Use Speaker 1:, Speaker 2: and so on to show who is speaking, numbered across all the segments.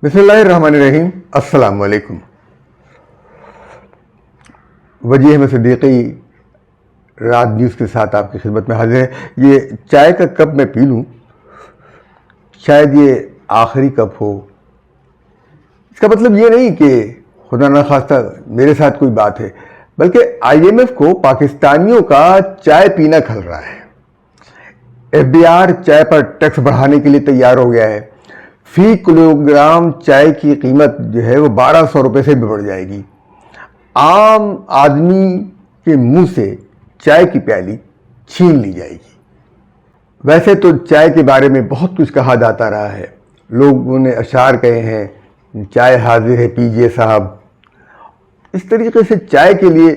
Speaker 1: بسم اللہ الرحمن الرحیم۔ السلام علیکم۔ وجیح احمد صدیقی رات نیوز کے ساتھ آپ کی خدمت میں حاضر ہے۔ یہ چائے کا کپ میں پی لوں، شاید یہ آخری کپ ہو۔ اس کا مطلب یہ نہیں کہ خدا نخواستہ میرے ساتھ کوئی بات ہے، بلکہ IMF کو پاکستانیوں کا چائے پینا کھل رہا ہے۔ FBR چائے پر ٹیکس بڑھانے کے لیے تیار ہو گیا ہے۔ فی کلو گرام چائے کی قیمت جو ہے وہ 1200 روپے سے بھی بڑھ جائے گی۔ عام آدمی کے منہ سے چائے کی پیالی چھین لی جائے گی۔ ویسے تو چائے کے بارے میں بہت کچھ کہا جاتا رہا ہے، لوگوں نے اشعار کہے ہیں، چائے حاضر ہے پیجیے صاحب۔ اس طریقے سے چائے کے لیے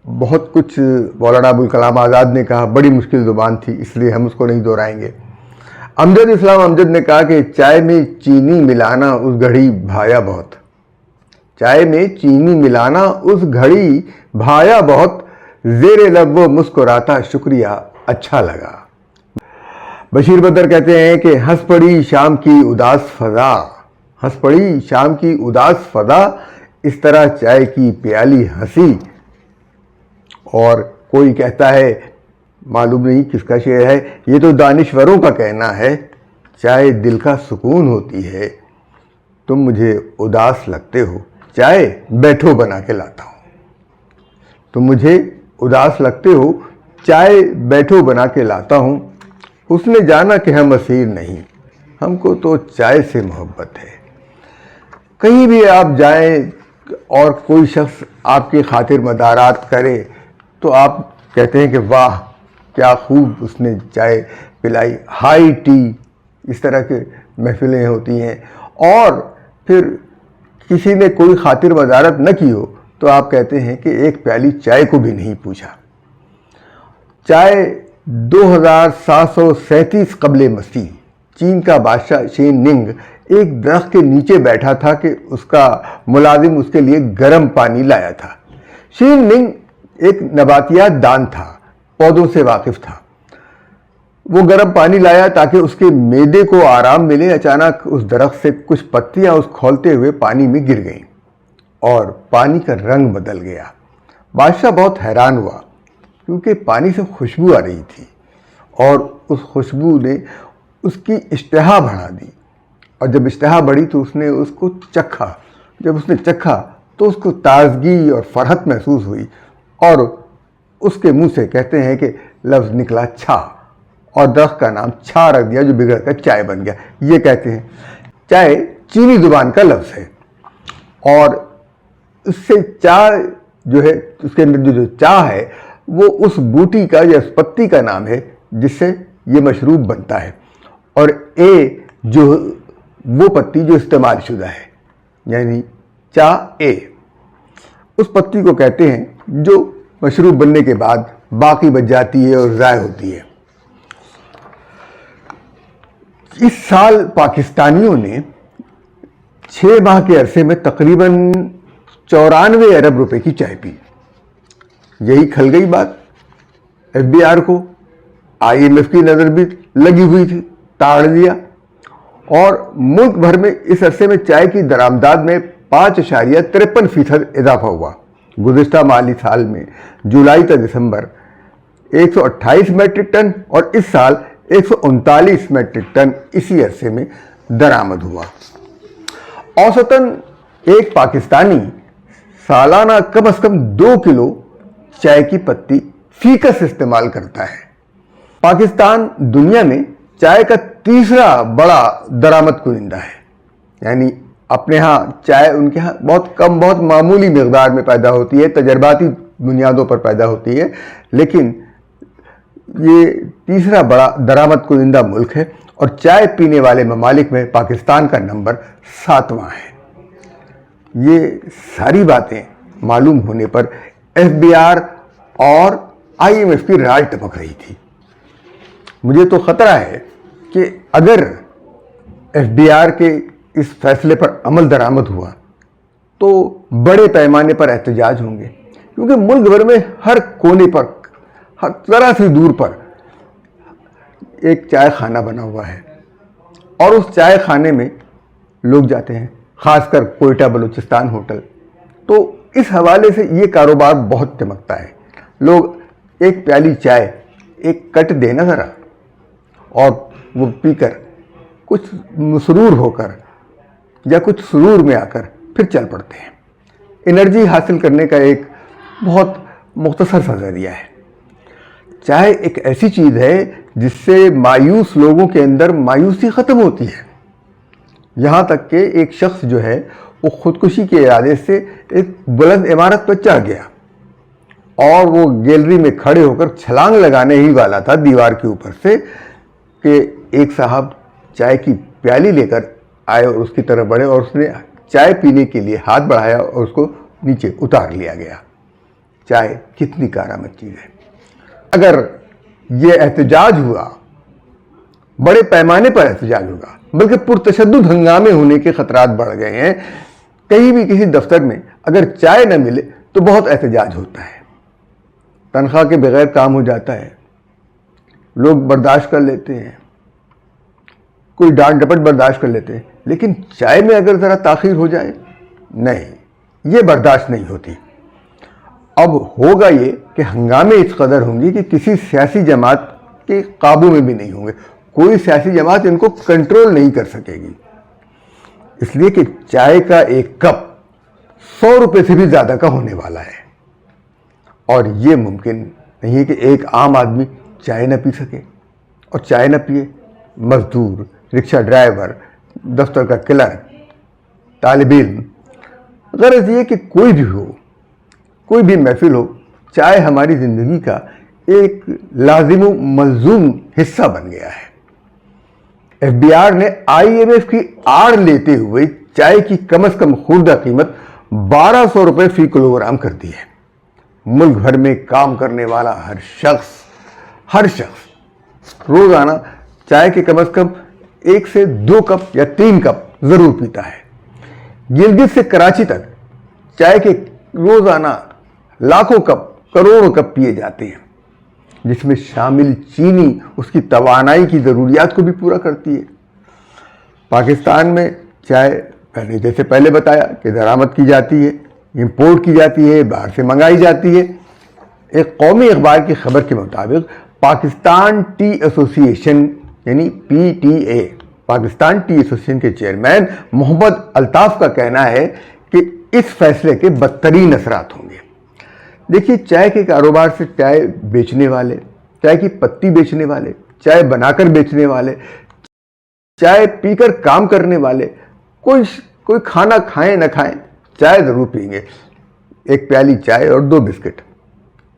Speaker 1: بہت کچھ مولانا ابوالکلام آزاد نے کہا، بڑی مشکل زبان تھی اس لیے ہم اس کو نہیں دہرائیں گے۔ امجد اسلام امجد نے کہا کہ چائے میں چینی ملانا اس گھڑی بھایا بہت، چائے میں چینی ملانا اس گھڑی بھایا بہت، زیر لب وہ مسکراتا شکریہ اچھا لگا۔ بشیر بدر کہتے ہیں کہ ہنس پڑی شام کی اداس فضا، ہنس پڑی شام کی اداس فضا، اس طرح چائے کی پیالی ہنسی۔ اور کوئی کہتا ہے، معلوم نہیں کس کا شعر ہے، یہ تو دانشوروں کا کہنا ہے، چائے دل کا سکون ہوتی ہے، تم مجھے اداس لگتے ہو، چائے بیٹھو بنا کے لاتا ہوں۔ تم مجھے اداس لگتے ہو، چائے بیٹھو بنا کے لاتا ہوں۔ اس نے جانا کہ ہم اسیر نہیں، ہم کو تو چائے سے محبت ہے۔ کہیں بھی آپ جائیں اور کوئی شخص آپ کی خاطر مدارات کرے تو آپ کہتے ہیں کہ واہ کیا خوب اس نے چائے پلائی، ہائی ٹی، اس طرح کے محفلیں ہوتی ہیں۔ اور پھر کسی نے کوئی خاطر مدارت نہ کی ہو تو آپ کہتے ہیں کہ ایک پیالی چائے کو بھی نہیں پوچھا۔ چائے 2737 قبل مسیح چین کا بادشاہ شین ننگ ایک درخت کے نیچے بیٹھا تھا کہ اس کا ملازم اس کے لیے گرم پانی لایا تھا۔ شین ننگ ایک نباتیات دان تھا، پودوں سے واقف تھا۔ وہ گرم پانی لایا تاکہ اس کے معدے کو آرام ملے۔ اچانک اس درخت سے کچھ پتیاں اس کھولتے ہوئے پانی میں گر گئیں اور پانی کا رنگ بدل گیا۔ بادشاہ بہت حیران ہوا کیونکہ پانی سے خوشبو آ رہی تھی اور اس خوشبو نے اس کی اشتہا بڑھا دی، اور جب اشتہا بڑھی تو اس نے اس کو چکھا۔ جب اس نے چکھا تو اس کو تازگی اور فرحت محسوس ہوئی، اور اس کے منہ سے کہتے ہیں کہ لفظ نکلا چھا، اور درخت کا نام چھا رکھ دیا جو بگڑ کر چائے بن گیا۔ یہ کہتے ہیں چائے چینی زبان کا لفظ ہے، اور اس سے چائے جو ہے، اس کے اندر جو چاہ ہے وہ اس بوٹی کا یا اس پتی کا نام ہے جس سے یہ مشروب بنتا ہے، اور اے جو وہ پتی جو استعمال شدہ ہے، یعنی چاہ اے اس پتی کو کہتے ہیں جو مشروب بننے کے بعد باقی بچ جاتی ہے اور ضائع ہوتی ہے۔ اس سال پاکستانیوں نے 6 ماہ کے عرصے میں تقریباً 94 ارب روپے کی چائے پی۔ یہی کھل گئی بات۔ FBR کو IMF کی نظر بھی لگی ہوئی تھی، تاڑ دیا، اور ملک بھر میں اس عرصے میں چائے کی درآمدات میں 5.53% اضافہ ہوا۔ گزشتہ مالی سال میں جولائی تا دسمبر 128 میٹرک ٹن اور اس سال 139 میٹرک ٹن اسی عرصے میں درآمد ہوا۔ اوسطاً ایک پاکستانی سالانہ کم از کم 2 کلو چائے کی پتی فی کس استعمال کرتا ہے۔ پاکستان دنیا میں چائے کا تیسرا بڑا درآمد کنندہ ہے، یعنی اپنے ہاں چائے ان کے ہاں بہت کم، بہت معمولی مقدار میں پیدا ہوتی ہے، تجرباتی بنیادوں پر پیدا ہوتی ہے، لیکن یہ تیسرا بڑا درآمد کنندہ ملک ہے، اور چائے پینے والے ممالک میں پاکستان کا نمبر 7واں ہے۔ یہ ساری باتیں معلوم ہونے پر FBR اور IMF کی رال ٹپک رہی تھی۔ مجھے تو خطرہ ہے کہ اگر FBR کے اس فیصلے پر عمل درآمد ہوا تو بڑے پیمانے پر احتجاج ہوں گے، کیونکہ ملک بھر میں ہر کونے پر، ہر ذرا سی دور پر ایک چائے خانہ بنا ہوا ہے، اور اس چائے خانے میں لوگ جاتے ہیں، خاص کر کوئٹہ بلوچستان ہوٹل. تو اس حوالے سے یہ کاروبار بہت چمکتا ہے. لوگ ایک پیالی چائے ایک کٹ دے نا ذرا، اور وہ پی کر کچھ مسرور ہو کر یا کچھ سرور میں آ کر پھر چل پڑتے ہیں. انرجی حاصل کرنے کا ایک بہت مختصر سا ذریعہ ہے. چائے ایک ایسی چیز ہے جس سے مایوس لوگوں کے اندر مایوسی ختم ہوتی ہے. یہاں تک کہ ایک شخص جو ہے وہ خودکشی کے ارادے سے ایک بلند عمارت پر چڑھ گیا اور وہ گیلری میں کھڑے ہو کر چھلانگ لگانے ہی والا تھا دیوار کے اوپر سے کہ ایک صاحب چائے کی پیالی لے کر آئے اور اس کی طرف بڑھے اور اس نے چائے پینے کے لیے ہاتھ بڑھایا اور اس کو نیچے اتار لیا گیا. چائے کتنی کارآمد چیز ہے. اگر یہ احتجاج ہوا، بڑے پیمانے پر احتجاج ہوگا، بلکہ پرتشدد ہنگامے ہونے کے خطرات بڑھ گئے ہیں. کہیں بھی کسی دفتر میں اگر چائے نہ ملے تو بہت احتجاج ہوتا ہے. تنخواہ کے بغیر کام ہو جاتا ہے، لوگ برداشت کر لیتے ہیں، کوئی ڈانٹ ڈپٹ برداشت کر لیتے ہیں. لیکن چائے میں اگر ذرا تاخیر ہو جائے، نہیں، یہ برداشت نہیں ہوتی. اب ہوگا یہ کہ ہنگامے اس قدر ہوں گے کہ کسی سیاسی جماعت کے قابو میں بھی نہیں ہوں گے. کوئی سیاسی جماعت ان کو کنٹرول نہیں کر سکے گی، اس لیے کہ چائے کا ایک کپ 100 روپے سے بھی زیادہ کا ہونے والا ہے. اور یہ ممکن نہیں ہے کہ ایک عام آدمی چائے نہ پی سکے. اور چائے نہ پیے مزدور، رکشہ ڈرائیور، دفتر کا کلرک، طالب علم. غرض یہ کہ کوئی بھی ہو، کوئی بھی محفل ہو، چائے ہماری زندگی کا ایک لازم و ملزوم حصہ بن گیا ہے. FBR نے IMF کی آڑ لیتے ہوئے چائے کی کم از کم خوردہ قیمت 1200 روپے فی کلو گرام کر دی ہے. ملک بھر میں کام کرنے والا ہر شخص روزانہ چائے کے کم از کم 1 سے 2 کپ یا 3 کپ ضرور پیتا ہے. گلگت سے کراچی تک چائے کے روزانہ لاکھوں کپ، کروڑوں کپ پیے جاتے ہیں، جس میں شامل چینی اس کی توانائی کی ضروریات کو بھی پورا کرتی ہے. پاکستان میں چائے میں نے جیسے پہلے بتایا کہ درآمد کی جاتی ہے، امپورٹ کی جاتی ہے، باہر سے منگائی جاتی ہے. ایک قومی اخبار کی خبر کے مطابق پاکستان ٹی ایسوسی ایشن یعنی PTA، پاکستان ٹی ایسوسیشن کے چیئرمین محمد الطاف کا کہنا ہے کہ اس فیصلے کے بدترین اثرات ہوں گے. دیکھیے، چائے کے کاروبار سے چائے بیچنے والے، چائے کی پتی بیچنے والے، چائے بنا کر بیچنے والے، چائے پی کر کام کرنے والے، کوئی کھانا کھائیں نہ کھائیں چائے ضرور پئیں گے. ایک پیالی چائے اور 2 بسکٹ،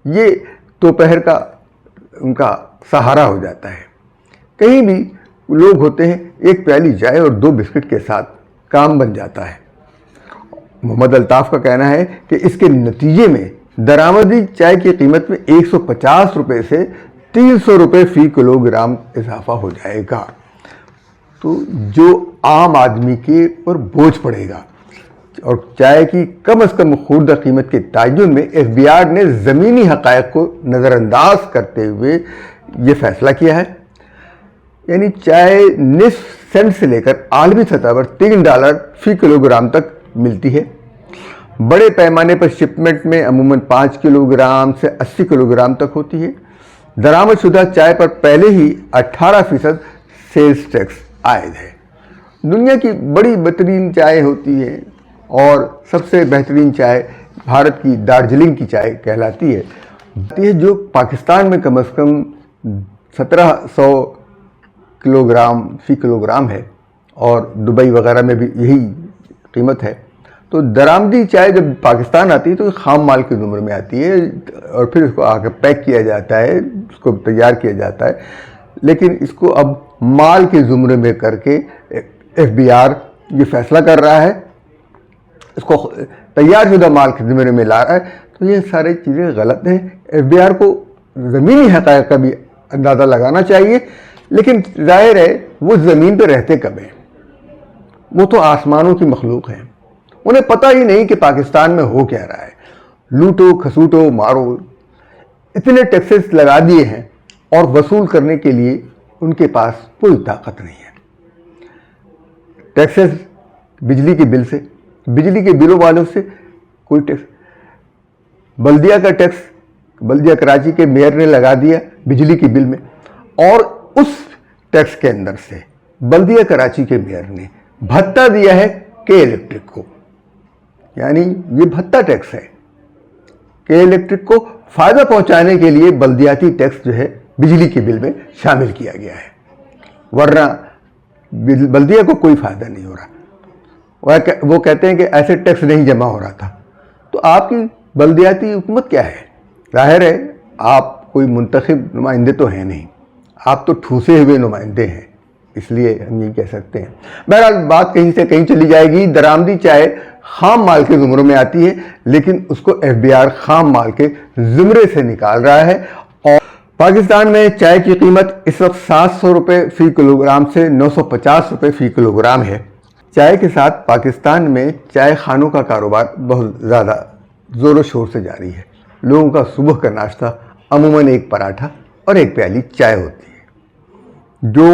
Speaker 1: یہ دوپہر کا ان کا سہارا ہو جاتا ہے. کہیں بھی لوگ ہوتے ہیں، ایک پیالی چائے اور 2 بسکٹ کے ساتھ کام بن جاتا ہے. محمد الطاف کا کہنا ہے کہ اس کے نتیجے میں درآمدی چائے کی قیمت میں 150 روپے سے 300 روپے فی کلو گرام اضافہ ہو جائے گا. تو جو عام آدمی کے پر بوجھ پڑے گا. اور چائے کی کم از کم خوردہ قیمت کے تعین میں FBR نے زمینی حقائق کو نظر انداز کرتے ہوئے یہ فیصلہ کیا ہے. یعنی چائے نصف سینٹ سے لے کر عالمی سطح پر $3 فی کلو گرام تک ملتی ہے. بڑے پیمانے پر شپمنٹ میں عموماً 5 کلو گرام سے 80 کلو گرام تک ہوتی ہے. درآمد شدہ چائے پر پہلے ہی 18% سیلز ٹیکس عائد ہے. دنیا کی بڑی بہترین چائے ہوتی ہے اور سب سے بہترین چائے بھارت کی دارجلنگ کی چائے کہلاتی ہے، جو پاکستان میں کم از کم 1700 کلو گرام فی کلو گرام ہے اور دبئی وغیرہ میں بھی یہی قیمت ہے. تو درآمدی چائے جب پاکستان آتی ہے تو خام مال کے زمرے میں آتی ہے اور پھر اس کو آ کے پیک کیا جاتا ہے، اس کو تیار کیا جاتا ہے. لیکن اس کو اب مال کے زمرے میں کر کے FBR یہ فیصلہ کر رہا ہے، اس کو تیار شدہ مال کے زمرے میں لا رہا ہے. تو یہ ساری چیزیں غلط ہیں. FBR کو زمینی حقائق کا بھی اندازہ لگانا چاہیے. لیکن ظاہر ہے وہ زمین پہ رہتے کب ہیں؟ وہ تو آسمانوں کی مخلوق ہیں. انہیں پتہ ہی نہیں کہ پاکستان میں ہو کیا رہا ہے. لوٹو کھسوٹو مارو، اتنے ٹیکسز لگا دیے ہیں اور وصول کرنے کے لیے ان کے پاس کوئی طاقت نہیں ہے. ٹیکسز بجلی کے بل سے، بجلی کے بلوں والوں سے کوئی ٹیکس، بلدیہ کا ٹیکس بلدیہ کراچی کے میئر نے لگا دیا بجلی کے بل میں، اور اس ٹیکس کے اندر سے بلدیہ کراچی کے میئر نے بھتہ دیا ہے کے الیکٹرک کو، یعنی یہ بھتہ ٹیکس ہے۔ کے الیکٹرک کو فائدہ پہنچانے کے لیے بلدیاتی ٹیکس جو ہے بجلی کے بل میں شامل کیا گیا ہے، ورنہ بلدیہ کو کوئی فائدہ نہیں ہو رہا۔ وہ کہتے ہیں کہ ایسے ٹیکس نہیں جمع ہو رہا تھا۔ تو آپ کی بلدیاتی حکومت کیا ہے؟ ظاہر ہے آپ کوئی منتخب نمائندے تو ہیں نہیں، آپ تو ٹھوسے ہوئے نمائندے ہیں، اس لیے ہم یہ کہہ سکتے ہیں۔ بہرحال بات کہیں سے کہیں چلی جائے گی۔ درآمدی چائے خام مال کے زمرے میں آتی ہے، لیکن اس کو ایف بی آر خام مال کے زمرے سے نکال رہا ہے، اور پاکستان میں چائے کی قیمت اس وقت 700 روپے فی کلو گرام سے 950 روپے فی کلو گرام ہے۔ چائے کے ساتھ پاکستان میں چائے خانوں کا کاروبار بہت زیادہ زور و شور سے جاری ہے۔ لوگوں کا صبح کا ناشتہ عموماً ایک پراٹھا اور ایک پیالی چائے ہوتی ہے، جو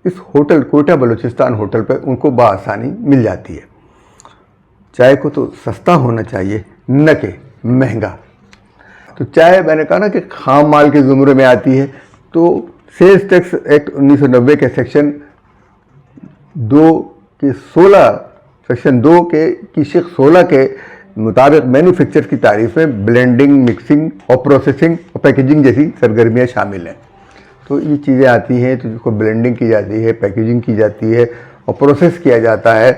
Speaker 1: اس ہوٹل کوئٹہ بلوچستان ہوٹل پہ ان کو بآسانی مل جاتی ہے۔ چائے کو تو سستا ہونا چاہیے، نہ کہ مہنگا۔ تو چائے میں نے کہا نا کہ خام مال کے زمرے میں آتی ہے، تو سیلز ٹیکس ایکٹ 1990 کے سیکشن 2 کے 16 سیکشن 2 کی شق 16 کے مطابق مینوفیکچر کی تعریف میں بلینڈنگ، مکسنگ اور پروسیسنگ اور پیکیجنگ جیسی سرگرمیاں شامل ہیں۔ تو یہ چیزیں آتی ہیں تو جس کو بلینڈنگ کی جاتی ہے، پیکیجنگ کی جاتی ہے اور پروسیس کیا جاتا ہے،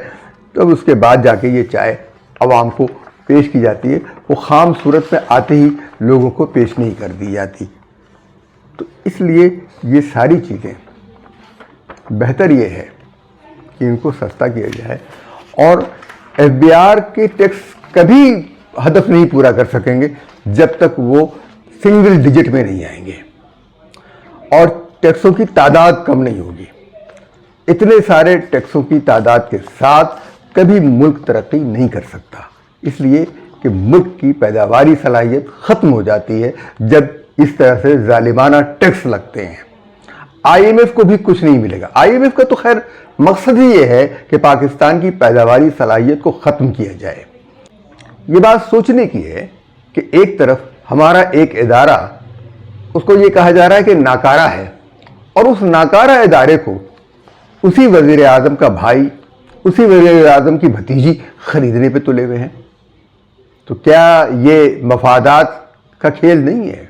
Speaker 1: تب اس کے بعد جا کے یہ چائے عوام کو پیش کی جاتی ہے۔ وہ خام صورت میں آتے ہی لوگوں کو پیش نہیں کر دی جاتی۔ تو اس لیے یہ ساری چیزیں بہتر یہ ہے کہ ان کو سستا کیا جائے، اور ایف بی آر کے ٹیکس کبھی ہدف نہیں پورا کر سکیں گے جب تک وہ سنگل ڈیجٹ میں نہیں آئیں گے، اور ٹیکسوں کی تعداد کم نہیں ہوگی۔ اتنے سارے ٹیکسوں کی تعداد کے ساتھ کبھی ملک ترقی نہیں کر سکتا، اس لیے کہ ملک کی پیداواری صلاحیت ختم ہو جاتی ہے جب اس طرح سے ظالمانہ ٹیکس لگتے ہیں۔ آئی ایم ایف کو بھی کچھ نہیں ملے گا۔ آئی ایم ایف کا تو خیر مقصد ہی یہ ہے کہ پاکستان کی پیداواری صلاحیت کو ختم کیا جائے۔ یہ بات سوچنے کی ہے کہ ایک طرف ہمارا ایک ادارہ، اس کو یہ کہا جا رہا ہے کہ ناکارہ ہے، اور اس ناکارہ ادارے کو اسی وزیر اعظم کا بھائی، اسی وزیر اعظم کی بھتیجی خریدنے پہ تلے ہوئے ہیں۔ تو کیا یہ مفادات کا کھیل نہیں ہے؟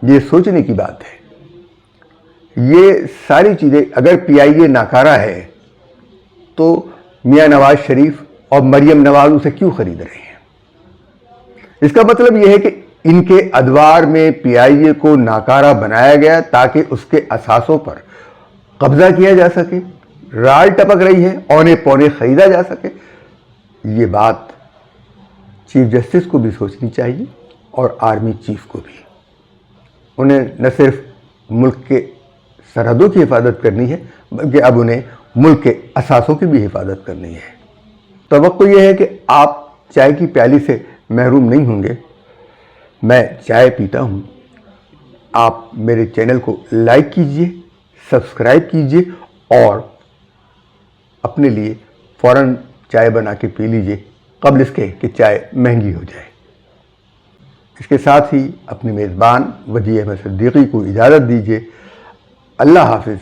Speaker 1: یہ سوچنے کی بات ہے۔ یہ ساری چیزیں، اگر پی آئی اے ناکارہ ہے تو میاں نواز شریف اور مریم نواز اسے کیوں خرید رہے ہیں؟ اس کا مطلب یہ ہے کہ ان کے ادوار میں پی آئی اے کو ناکارہ بنایا گیا تاکہ اس کے اثاثوں پر قبضہ کیا جا سکے، رال ٹپک رہی ہے، اونے پونے خریدا جا سکے۔ یہ بات چیف جسٹس کو بھی سوچنی چاہیے اور آرمی چیف کو بھی۔ انہیں نہ صرف ملک کے سرحدوں کی حفاظت کرنی ہے، بلکہ اب انہیں ملک کے اثاثوں کی بھی حفاظت کرنی ہے۔ توقع یہ ہے کہ آپ چائے کی پیالی سے محروم نہیں ہوں گے۔ میں چائے پیتا ہوں۔ آپ میرے چینل کو لائک کیجئے، سبسکرائب کیجئے، اور اپنے لیے فوراً چائے بنا کے پی لیجئے قبل اس کے کہ چائے مہنگی ہو جائے۔ اس کے ساتھ ہی اپنے میزبان وجیح احمد صدیقی کو اجازت دیجئے۔ اللہ حافظ۔